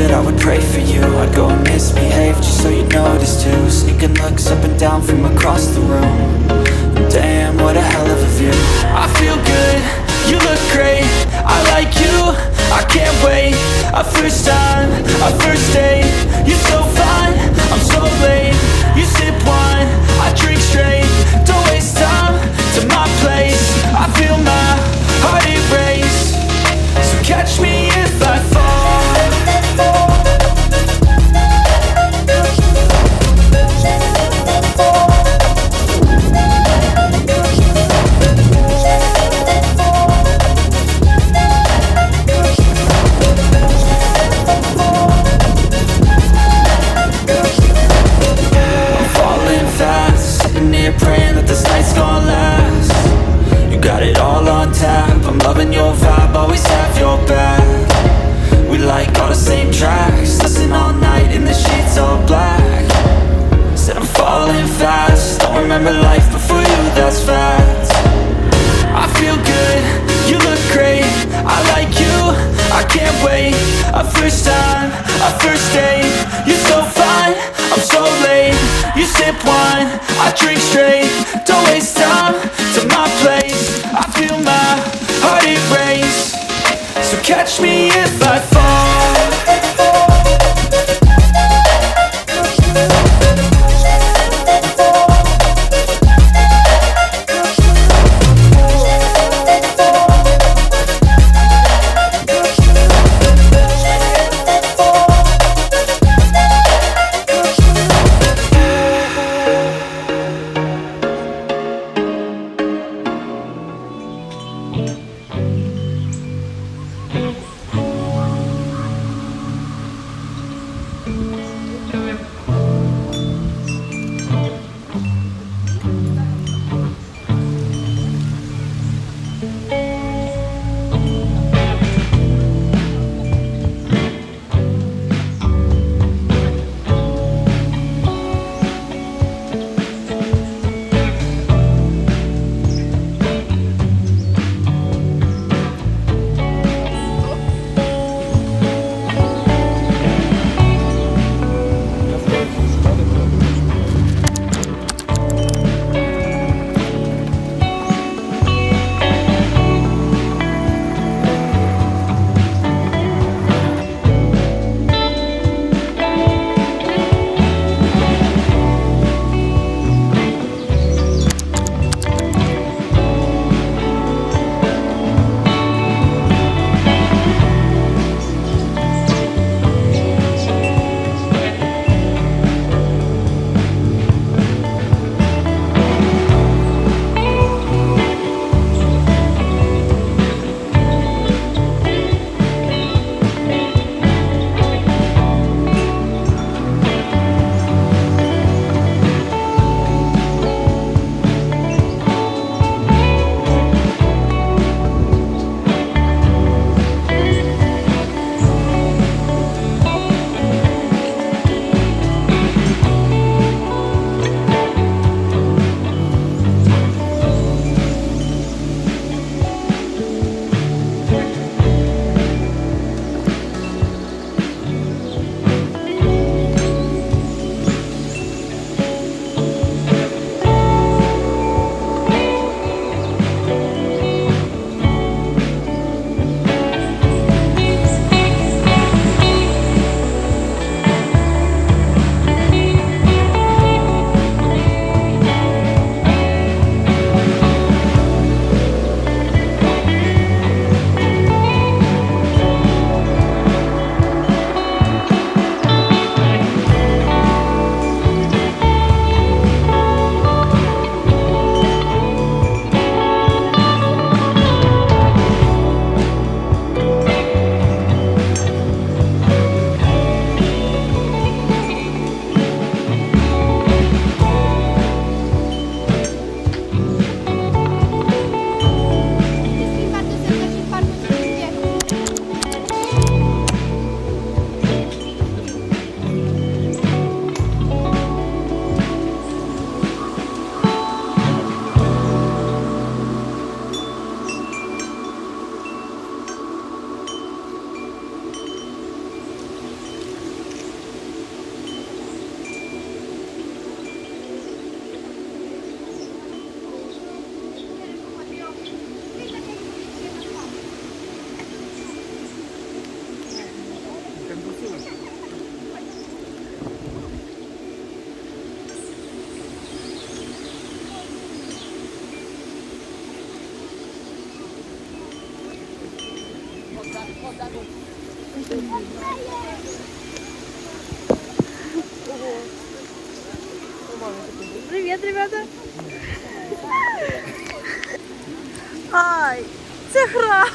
that I would pray for you. I'd go and misbehave just so you'd notice too. Sneaking looks up and down from across the room. Damn, what a hell of a view. I feel good, you look great, I like you, I can't wait. A first time, a first date. You're so fine, I'm so late. You sip wine, I drink straight. Don't waste time to my place. I feel my heart erase. So catch me if I fall. Praying that this night's gonna last. You got it all on tap, I'm loving your vibe, always have your back. We like all the same tracks, listen all night in the sheets all black. Said I'm falling fast, don't remember life before you, that's fact. I feel good, you look great, I like you, I can't wait. A first time, a first date. You're so fine, I'm so late. You sip wine, I drink straight. Don't waste time to my place. I feel my heart erase. So catch me if I fall. Привет, ребята! Ай, це град!